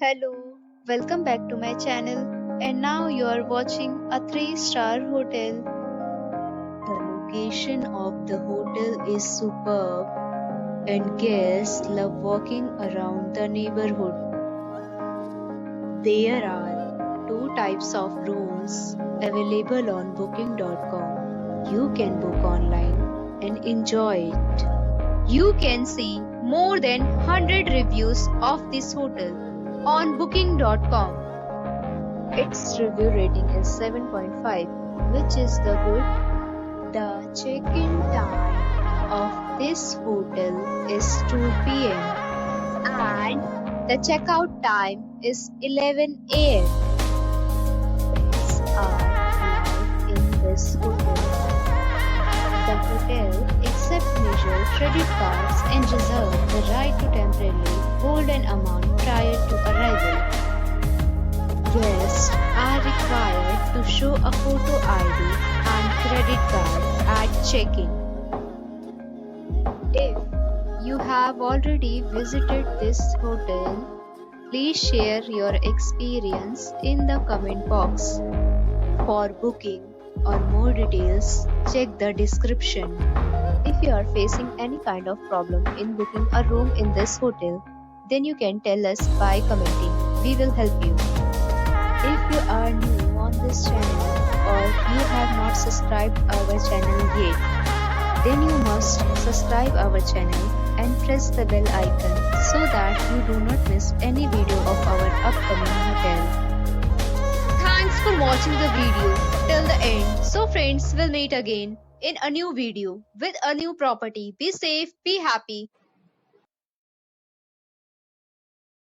Hello, welcome back to my channel. And now you are watching a 3-star hotel. The location of the hotel is superb, and guests love walking around the neighborhood. There are two types of rooms available on booking.com. You can book online and enjoy it. You can see more than 100 reviews of this hotel on booking.com. Its review rating is 7.5, which is the good. The check-in time of this hotel is 2 p.m. and the checkout time is 11 a.m. Pets are allowed in this hotel. The hotel accepts major credit cards and reserves the right to temporarily hold an amount prior to arrival. Guests are required to show a photo ID and credit card at check-in. If you have already visited this hotel, please share your experience in the comment box. For booking or more details, check the description. If you are facing any kind of problem in booking a room in this hotel, then you can tell us by commenting. We will help you. If you are new on this channel or you have not subscribed our channel yet, then you must subscribe our channel and press the bell icon so that you do not miss any video of our upcoming hotel. Thanks for watching the video till the end. So friends, will meet again in a new video with a new property. Be safe, be happy.